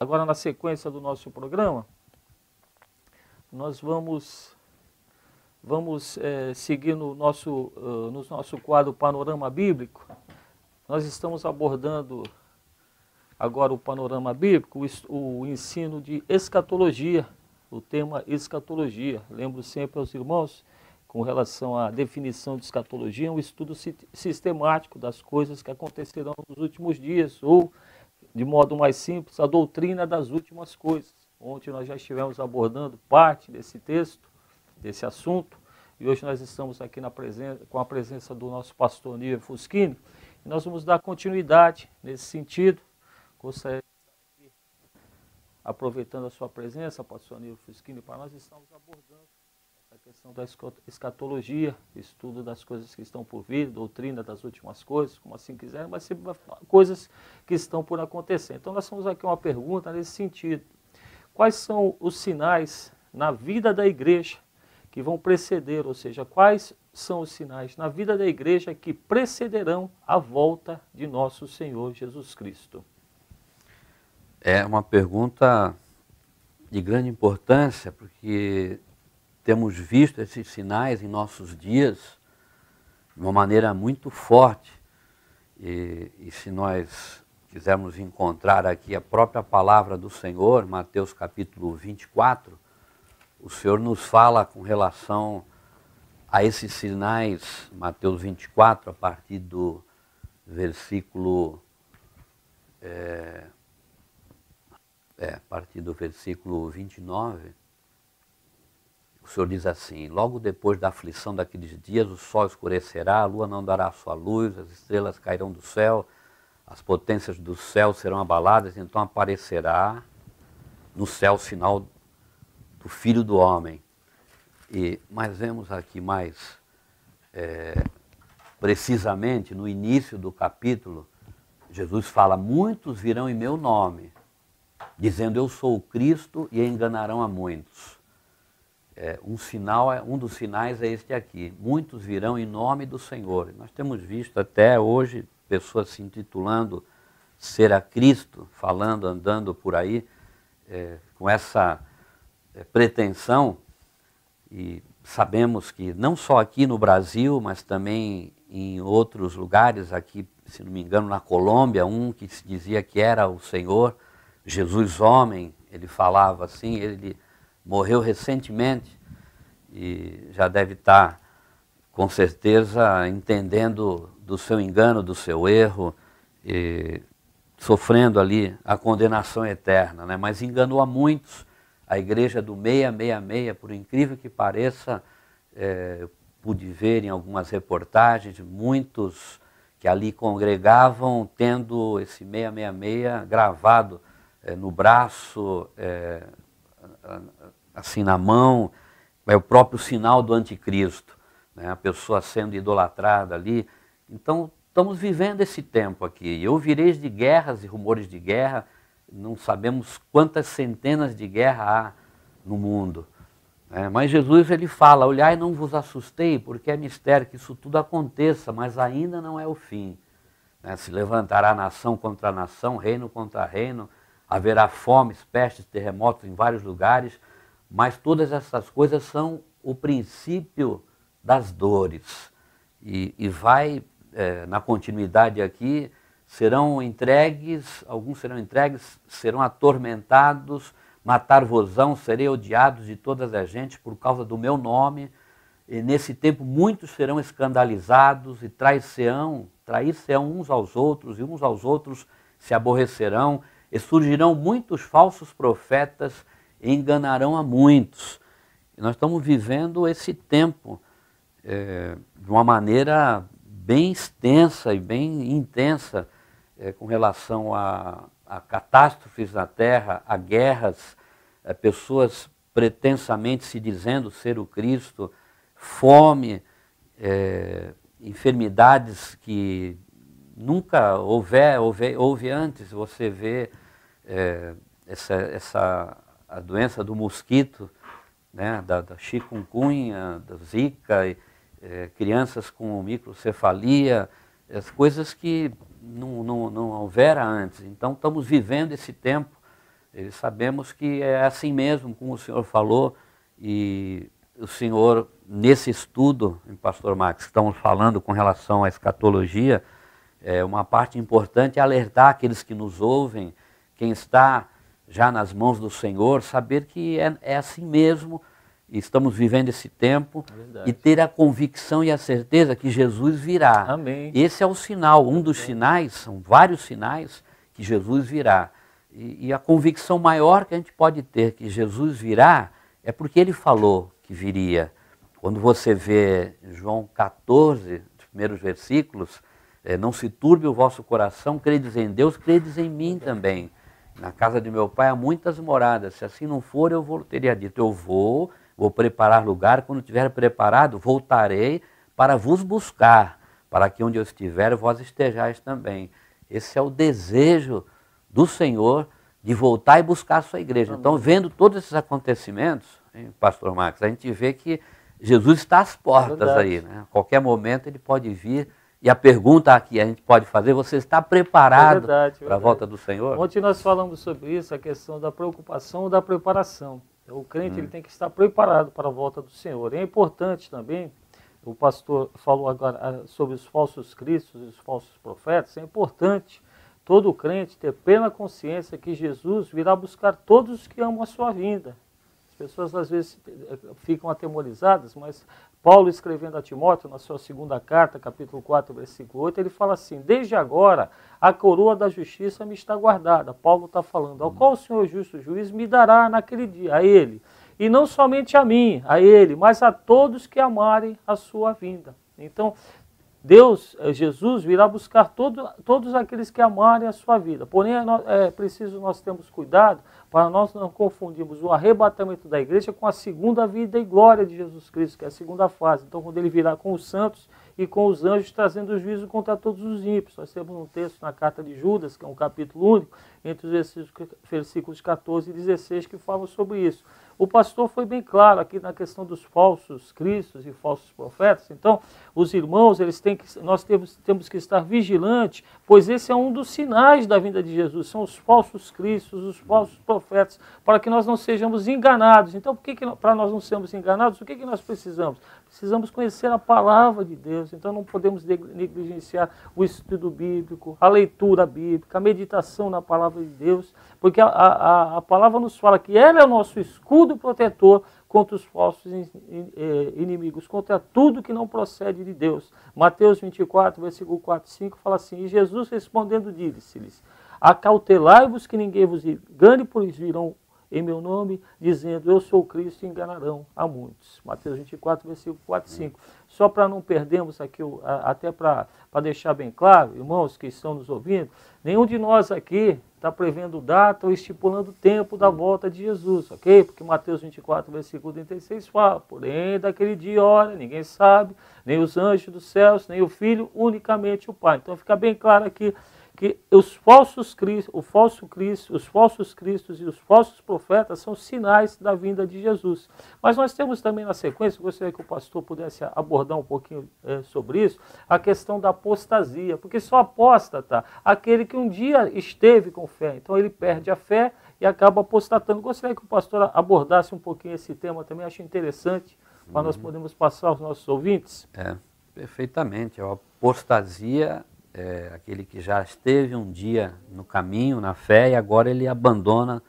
Agora, na sequência do nosso programa, nós vamos seguir no nosso quadro Panorama Bíblico. Nós estamos abordando agora o panorama bíblico, o ensino de escatologia, o tema escatologia. Lembro sempre aos irmãos, com relação à definição de escatologia, é um estudo sistemático das coisas que acontecerão nos últimos dias, ou, de modo mais simples, a doutrina das últimas coisas. Ontem nós já estivemos abordando parte desse texto, desse assunto, e hoje nós estamos aqui com a presença do nosso pastor Nível Fuschini, e nós vamos dar continuidade nesse sentido. Gostaria de, aproveitando a sua presença, pastor Nível Fuschini, para nós estamos abordando essa questão da escatologia, estudo das coisas que estão por vir, doutrina das últimas coisas, como assim quiser, mas sempre coisas que estão por acontecer. Então nós temos aqui uma pergunta nesse sentido. Quais são os sinais na vida da igreja que vão preceder, ou seja, quais são os sinais na vida da igreja que precederão a volta de nosso Senhor Jesus Cristo? É uma pergunta de grande importância, porque temos visto esses sinais em nossos dias de uma maneira muito forte. E se nós quisermos encontrar aqui a própria palavra do Senhor, Mateus capítulo 24, o Senhor nos fala com relação a esses sinais, Mateus 24, a partir do versículo... a partir do versículo 29, o Senhor diz assim: logo depois da aflição daqueles dias, o sol escurecerá, a lua não dará sua luz, as estrelas cairão do céu, as potências do céu serão abaladas, então aparecerá no céu o sinal do Filho do Homem. Mas vemos aqui mais precisamente no início do capítulo, Jesus fala: muitos virão em meu nome, dizendo eu sou o Cristo, e enganarão a muitos. Um dos sinais é este aqui: muitos virão em nome do Senhor. Nós temos visto até hoje pessoas se intitulando ser a Cristo, falando, andando por aí com essa pretensão, e sabemos que não só aqui no Brasil, mas também em outros lugares, aqui, se não me engano, na Colômbia, um que se dizia que era o Senhor, Jesus homem, ele falava assim, ele morreu recentemente e já deve estar, com certeza, entendendo do seu engano, do seu erro, e sofrendo ali a condenação eterna, né? Mas enganou a muitos. A igreja do 666, por incrível que pareça, eu pude ver em algumas reportagens, muitos que ali congregavam tendo esse 666 gravado no braço, assim na mão, é o próprio sinal do anticristo, né? A pessoa sendo idolatrada ali. Então, estamos vivendo esse tempo aqui. E ouvireis de guerras e rumores de guerra, não sabemos quantas centenas de guerras há no mundo. Mas Jesus, ele fala: olhai, não vos assustei, porque é mistério que isso tudo aconteça, mas ainda não é o fim. Se levantará nação contra nação, reino contra reino, haverá fomes, pestes, terremotos em vários lugares, mas todas essas coisas são o princípio das dores. E vai, na continuidade aqui, alguns serão entregues, serão atormentados, matar-vos-ão, serei odiados de todas as gentes por causa do meu nome, e nesse tempo muitos serão escandalizados e trair-se-ão uns aos outros, e uns aos outros se aborrecerão, e surgirão muitos falsos profetas e enganarão a muitos. E nós estamos vivendo esse tempo de uma maneira bem extensa e bem intensa, com relação a catástrofes na terra, a guerras, pessoas pretensamente se dizendo ser o Cristo, fome, enfermidades que nunca houve antes. Você vê a doença do mosquito, né, da chikungunya, da zika, crianças com microcefalia, as coisas que não houvera antes. Então estamos vivendo esse tempo Sabemos que é assim mesmo, como o senhor falou, e o senhor, nesse estudo, pastor Max, que estamos falando com relação à escatologia, uma parte importante é alertar aqueles que nos ouvem, quem está já nas mãos do Senhor, saber que é assim mesmo, e estamos vivendo esse tempo, e ter a convicção e a certeza que Jesus virá. Amém. Esse é o sinal, um dos sinais, são vários sinais que Jesus virá. E a convicção maior que a gente pode ter que Jesus virá é porque Ele falou que viria. Quando você vê João 14, os primeiros versículos, não se turbe o vosso coração, credes em Deus, credes em mim também. Na casa de meu pai há muitas moradas, se assim não for, teria dito, eu vou preparar lugar, quando tiver preparado, voltarei para vos buscar, para que onde eu estiver, vós estejais também. Esse é o desejo do Senhor de voltar e buscar a sua igreja. Então, vendo todos esses acontecimentos, hein, pastor Max, a gente vê que Jesus está às portas aí, né? A qualquer momento ele pode vir. E a pergunta que a gente pode fazer, você está preparado para a volta do Senhor? Ontem nós falamos sobre isso, a questão da preocupação ou da preparação. O crente ele tem que estar preparado para a volta do Senhor. É importante também, o pastor falou agora sobre os falsos cristos e os falsos profetas, é importante todo crente ter plena consciência que Jesus virá buscar todos os que amam a sua vinda. As pessoas às vezes ficam atemorizadas, mas Paulo, escrevendo a Timóteo, na sua segunda carta, capítulo 4, versículo 8, ele fala assim, desde agora a coroa da justiça me está guardada. Paulo está falando, ao qual o Senhor justo juiz me dará naquele dia, a ele. E não somente a mim, a ele, mas a todos que amarem a sua vinda. Então, Jesus virá buscar todos aqueles que amarem a sua vida. Porém, é preciso nós termos cuidado para nós não confundirmos o arrebatamento da igreja com a segunda vida e glória de Jesus Cristo, que é a segunda fase. Então, quando ele virá com os santos e com os anjos, trazendo o juízo contra todos os ímpios. Nós temos um texto na carta de Judas, que é um capítulo único, entre os versículos 14 e 16, que falam sobre isso. O pastor foi bem claro aqui na questão dos falsos cristos e falsos profetas. Então, os irmãos, nós temos que estar vigilantes, pois esse é um dos sinais da vinda de Jesus, são os falsos cristos, os falsos profetas, para que nós não sejamos enganados. Então, para nós não sermos enganados, o que nós precisamos? Precisamos conhecer a palavra de Deus, então não podemos negligenciar o estudo bíblico, a leitura bíblica, a meditação na palavra de Deus, porque a palavra nos fala que ela é o nosso escudo protetor contra os falsos inimigos, contra tudo que não procede de Deus. Mateus 24, versículo 4 e 5 fala assim, e Jesus respondendo disse-lhes, acautelai-vos que ninguém vos engane, pois virão em meu nome, dizendo, eu sou Cristo, e enganarão a muitos. Mateus 24, versículo 4 e 5. Só para não perdermos aqui, até para deixar bem claro, irmãos que estão nos ouvindo, nenhum de nós aqui está prevendo data ou estipulando o tempo da volta de Jesus, ok? Porque Mateus 24, versículo 36 fala, porém, daquele dia e hora, ninguém sabe, nem os anjos dos céus, nem o Filho, unicamente o Pai. Então fica bem claro aqui, que os falsos cristos e os falsos profetas são sinais da vinda de Jesus. Mas nós temos também na sequência, gostaria que o pastor pudesse abordar um pouquinho sobre isso, a questão da apostasia, porque só apóstata aquele que um dia esteve com fé, então ele perde a fé e acaba apostatando. Gostaria que o pastor abordasse um pouquinho esse tema também, acho interessante, para nós podermos passar aos nossos ouvintes. Perfeitamente, a apostasia é aquele que já esteve um dia no caminho, na fé, e agora ele abandona,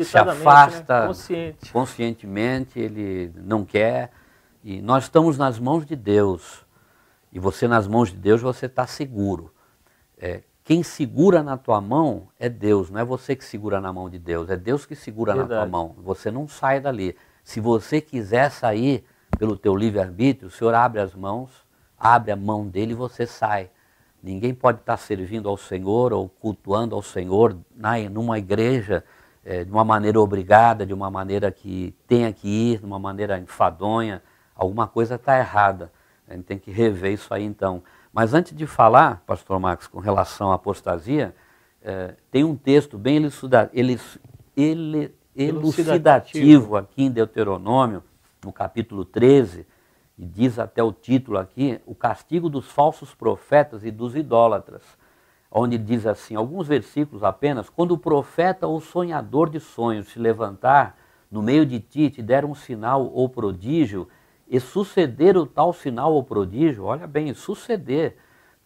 se afasta, né? Conscientemente, ele não quer. E nós estamos nas mãos de Deus. E você nas mãos de Deus, você está seguro. Quem segura na tua mão é Deus, não é você que segura na mão de Deus, é Deus que segura na tua mão. Você não sai dali. Se você quiser sair pelo teu livre-arbítrio, o Senhor abre as mãos, abre a mão dele e você sai. Ninguém pode estar servindo ao Senhor ou cultuando ao Senhor numa igreja de uma maneira obrigada, de uma maneira que tenha que ir, de uma maneira enfadonha. Alguma coisa está errada. A gente tem que rever isso aí então. Mas antes de falar, pastor Max, com relação à apostasia, tem um texto bem elucidativo aqui em Deuteronômio, no capítulo 13, e diz até o título aqui, o castigo dos falsos profetas e dos idólatras. onde diz assim, alguns versículos apenas: quando o profeta ou sonhador de sonhos se levantar no meio de ti, te der um sinal ou prodígio, e suceder o tal sinal ou prodígio, olha bem, suceder,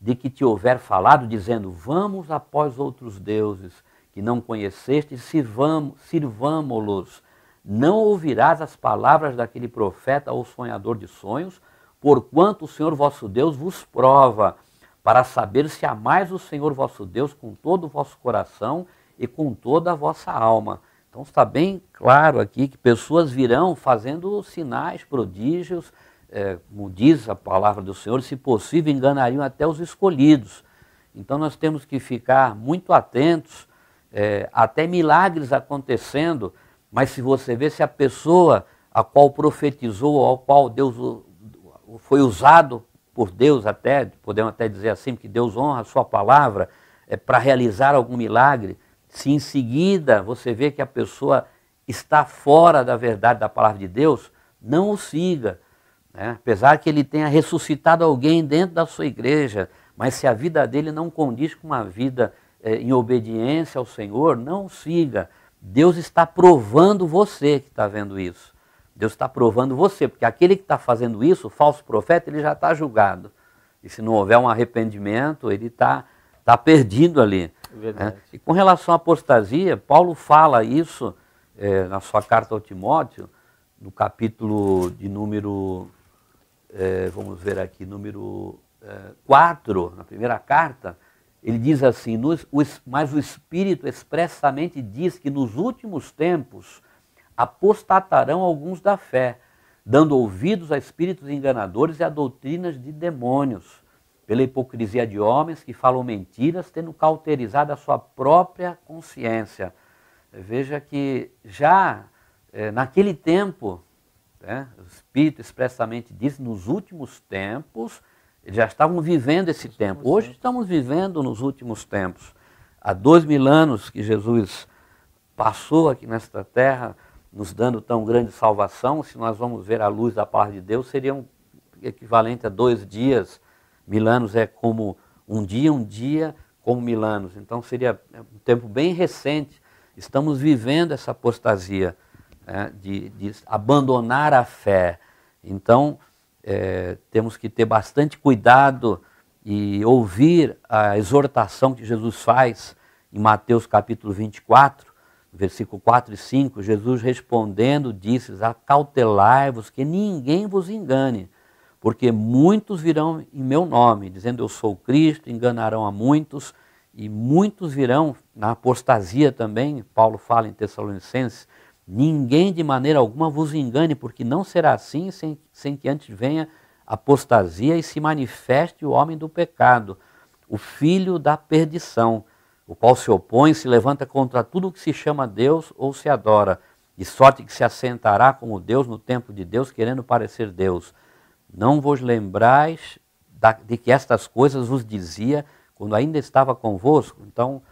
de que te houver falado, dizendo, vamos após outros deuses que não conheceste, sirvamo-los. Não ouvirás as palavras daquele profeta ou sonhador de sonhos, porquanto o Senhor vosso Deus vos prova, para saber se amais o Senhor vosso Deus com todo o vosso coração e com toda a vossa alma. Então está bem claro aqui que pessoas virão fazendo sinais, prodígios, como diz a palavra do Senhor, se possível enganariam até os escolhidos. Então nós temos que ficar muito atentos, até milagres acontecendo, mas se você vê se a pessoa a qual profetizou, ao qual Deus foi usado por Deus até, podemos até dizer assim, que Deus honra a sua palavra para realizar algum milagre, se em seguida você vê que a pessoa está fora da verdade da palavra de Deus, não o siga, né? Apesar que ele tenha ressuscitado alguém dentro da sua igreja, mas se a vida dele não condiz com uma vida em obediência ao Senhor, não o siga. Deus está provando você que está vendo isso. Deus está provando você, porque aquele que está fazendo isso, o falso profeta, ele já está julgado. E se não houver um arrependimento, ele está perdido ali. Né? E com relação à apostasia, Paulo fala isso na sua carta ao Timóteo, no capítulo de número, vamos ver aqui, número 4, na primeira carta, ele diz assim, mas o Espírito expressamente diz que nos últimos tempos apostatarão alguns da fé, dando ouvidos a espíritos enganadores e a doutrinas de demônios, pela hipocrisia de homens que falam mentiras, tendo cauterizado a sua própria consciência. Veja que já naquele tempo, o Espírito expressamente diz, nos últimos tempos, eles já estavam vivendo esse tempo. Hoje estamos vivendo nos últimos tempos. Há 2000 anos que Jesus passou aqui nesta terra, nos dando tão grande salvação. Se nós vamos ver a luz da palavra de Deus, seria um equivalente a 2 dias. 1000 anos é como um dia como 1000 anos. Então seria um tempo bem recente. Estamos vivendo essa apostasia, né, de abandonar a fé. Então temos que ter bastante cuidado e ouvir a exortação que Jesus faz em Mateus capítulo 24, versículo 4 e 5, Jesus respondendo disse, acautelai-vos que ninguém vos engane, porque muitos virão em meu nome, dizendo eu sou Cristo, enganarão a muitos, e muitos virão na apostasia também, Paulo fala em Tessalonicenses, ninguém de maneira alguma vos engane, porque não será assim sem que antes venha apostasia e se manifeste o homem do pecado, o filho da perdição, o qual se opõe, se levanta contra tudo o que se chama Deus ou se adora, de sorte que se assentará como Deus no templo de Deus, querendo parecer Deus. Não vos lembrais de que estas coisas vos dizia quando ainda estava convosco? Então,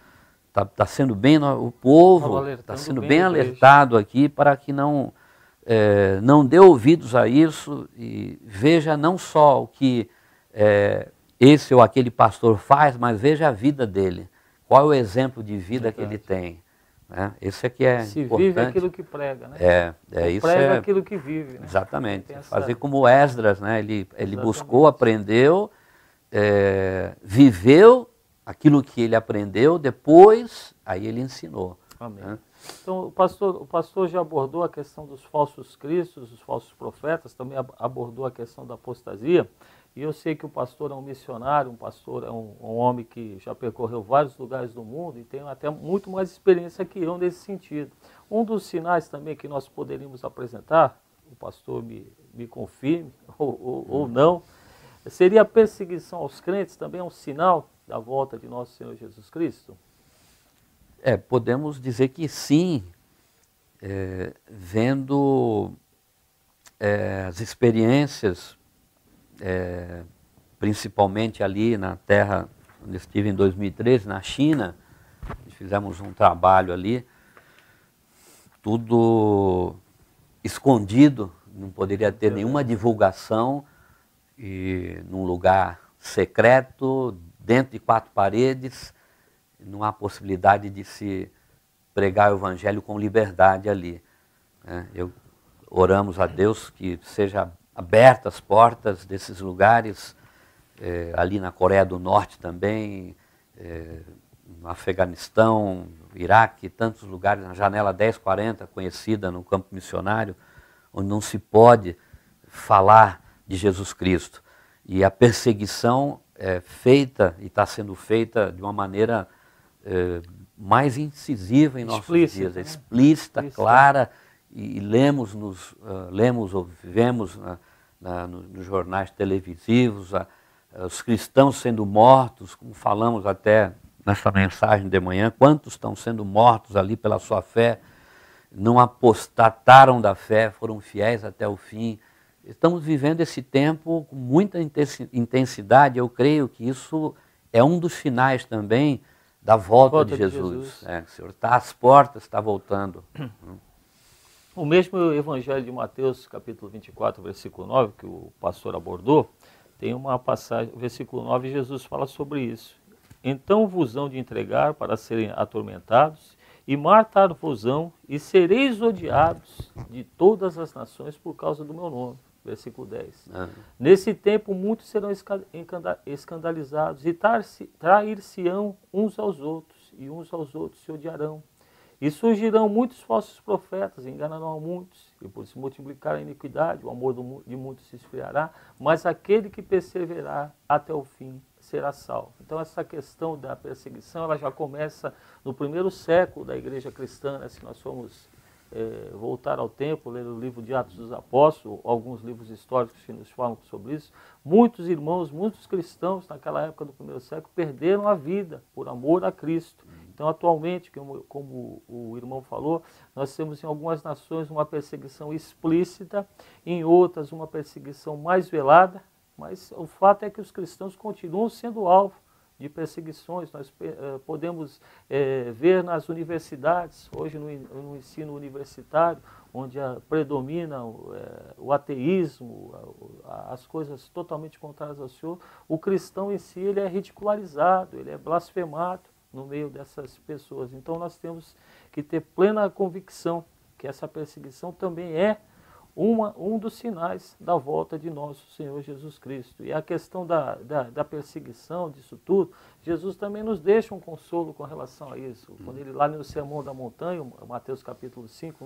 está sendo bem, o povo está sendo bem alertado aqui para que não dê ouvidos a isso e veja não só o que esse ou aquele pastor faz, mas veja a vida dele. Qual é o exemplo de vida que ele tem? Né? Esse aqui é se importante. Vive aquilo que prega, né? Isso prega aquilo que vive. Né? Exatamente. Fazer como Esdras, né? Ele buscou, aprendeu, viveu aquilo que ele aprendeu, depois aí ele ensinou. Amém. Né? Então o pastor já abordou a questão dos falsos cristos, dos falsos profetas, também abordou a questão da apostasia. E eu sei que o pastor é um missionário, um pastor é um homem que já percorreu vários lugares do mundo e tem até muito mais experiência que eu nesse sentido. Um dos sinais também que nós poderíamos apresentar, o pastor me confirme ou não, seria a perseguição aos crentes, também é um sinal da volta de nosso Senhor Jesus Cristo? Podemos dizer que sim, vendo as experiências, principalmente ali na terra onde estive em 2013, na China, fizemos um trabalho ali, tudo escondido, não poderia ter nenhuma divulgação, e num lugar secreto, dentro de 4 paredes, não há possibilidade de se pregar o evangelho com liberdade ali. Né? Oramos a Deus que seja abertas as portas desses lugares, ali na Coreia do Norte também, no Afeganistão, Iraque, tantos lugares, na janela 1040, conhecida no campo missionário, onde não se pode falar de Jesus Cristo. E a perseguição é feita e está sendo feita de uma maneira mais incisiva em nossos dias, né? explícita, clara, e lemos ou vemos nos jornais televisivos os cristãos sendo mortos, como falamos até nessa mensagem de manhã, quantos estão sendo mortos ali pela sua fé, não apostataram da fé, foram fiéis até o fim. Estamos vivendo esse tempo com muita intensidade. Eu creio que isso é um dos sinais também da volta de Jesus. O Senhor está às portas, está voltando. O mesmo Evangelho de Mateus, capítulo 24, versículo 9, que o pastor abordou, tem uma passagem, versículo 9, Jesus fala sobre isso. Então vos hão de entregar para serem atormentados, e matar-vos-ão, e sereis odiados de todas as nações por causa do meu nome. Versículo 10. Nesse tempo muitos serão escandalizados, e trair-se-ão uns aos outros, e uns aos outros se odiarão. E surgirão muitos falsos profetas, enganarão a muitos, e por se multiplicar a iniquidade, o amor de muitos se esfriará, mas aquele que perseverar até o fim será salvo. Então essa questão da perseguição, ela já começa no primeiro século da igreja cristã, né? Se nós formos voltar ao tempo, ler o livro de Atos dos Apóstolos, alguns livros históricos que nos falam sobre isso, muitos irmãos, muitos cristãos naquela época do primeiro século perderam a vida por amor a Cristo. Então atualmente, como o irmão falou, nós temos em algumas nações uma perseguição explícita, em outras uma perseguição mais velada, mas o fato é que os cristãos continuam sendo alvo de perseguições. Nós podemos ver nas universidades, hoje no ensino universitário, onde predomina o ateísmo, as coisas totalmente contrárias ao Senhor, o cristão em si ele é ridicularizado, ele é blasfemado no meio dessas pessoas. Então nós temos que ter plena convicção que essa perseguição também é um dos sinais da volta de nosso Senhor Jesus Cristo. E a questão da perseguição, disso tudo, Jesus também nos deixa um consolo com relação a isso. Quando ele lá no Sermão da Montanha, Mateus capítulo 5,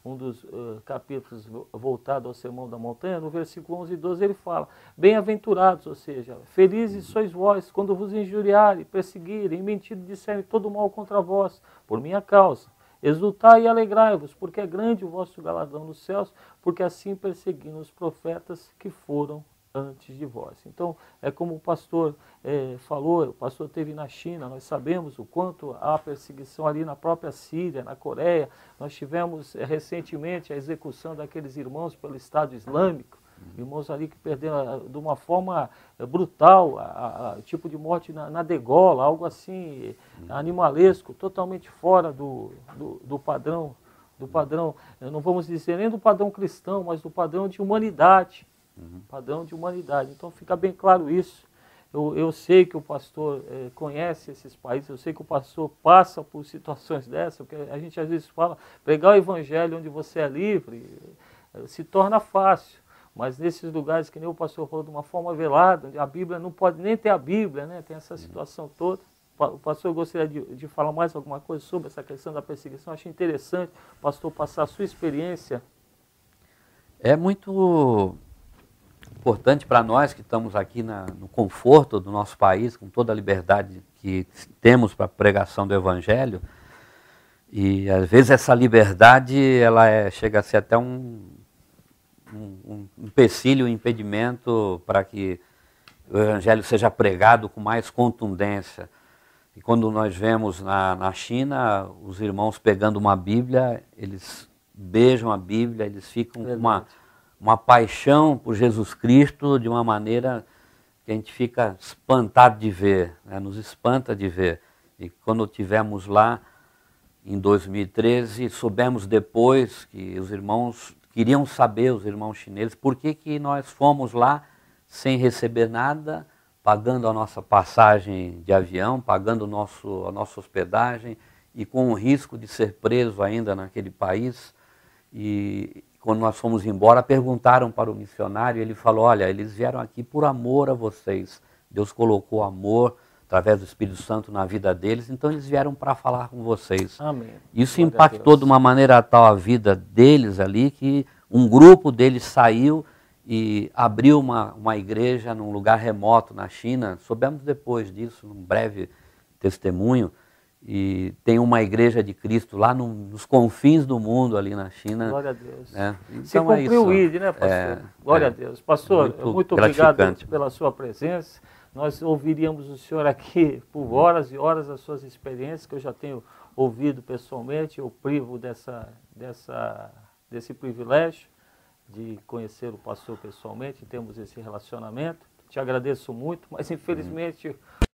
um dos capítulos voltado ao Sermão da Montanha, no versículo 11 e 12 ele fala: bem-aventurados, ou seja, felizes sois vós quando vos injuriarem, perseguirem, mentirem, disserem todo mal contra vós, por minha causa. Exultai e alegrai-vos, porque é grande o vosso galardão nos céus, porque assim perseguiram os profetas que foram antes de vós. Então, é como o pastor falou, o pastor esteve na China, nós sabemos o quanto há perseguição ali na própria Síria, na Coreia. Nós tivemos recentemente a execução daqueles irmãos pelo Estado Islâmico, irmãos ali que perderam de uma forma brutal, tipo de morte na degola, algo assim animalesco, totalmente fora do padrão, não vamos dizer nem do padrão cristão, mas do padrão de humanidade. Padrão de humanidade. Então fica bem claro isso. Eu sei que o pastor conhece esses países, eu sei que o pastor passa por situações dessas, porque a gente às vezes fala, pregar o evangelho onde você é livre, se torna fácil. Mas nesses lugares, que nem o pastor falou, de uma forma velada, onde a Bíblia não pode nem ter a Bíblia, né? Tem essa situação toda. O pastor gostaria de falar mais alguma coisa sobre essa questão da perseguição? Achei interessante o pastor passar a sua experiência. É muito importante para nós que estamos aqui no conforto do nosso país, com toda a liberdade que temos para a pregação do Evangelho. E às vezes essa liberdade chega a ser até um empecilho, um impedimento para que o Evangelho seja pregado com mais contundência. E quando nós vemos na China, os irmãos pegando uma Bíblia, eles beijam a Bíblia, eles ficam com uma paixão por Jesus Cristo de uma maneira que a gente fica espantado de ver, né? Nos espanta de ver. E quando estivemos lá em 2013, soubemos depois que os irmãos queriam saber, os irmãos chineses, por que nós fomos lá sem receber nada, pagando a nossa passagem de avião, pagando a nossa hospedagem e com o risco de ser preso ainda naquele país. E quando nós fomos embora, perguntaram para o missionário, ele falou, olha, eles vieram aqui por amor a vocês. Deus colocou amor através do Espírito Santo na vida deles, então eles vieram para falar com vocês. Amém. Isso Glória a impactou Deus. de uma maneira tal a vida deles ali, que um grupo deles saiu e abriu uma igreja num lugar remoto na China. Soubemos depois disso, num breve testemunho. E tem uma igreja de Cristo lá nos confins do mundo, ali na China. Glória a Deus. Né? Se Então é cumpriu o isso. ID, né, pastor? Glória a Deus. Pastor, muito obrigado pela sua presença. Nós ouviríamos o senhor aqui por horas e horas, as suas experiências, que eu já tenho ouvido pessoalmente. Eu privo desse privilégio de conhecer o pastor pessoalmente, temos esse relacionamento. Te agradeço muito, mas infelizmente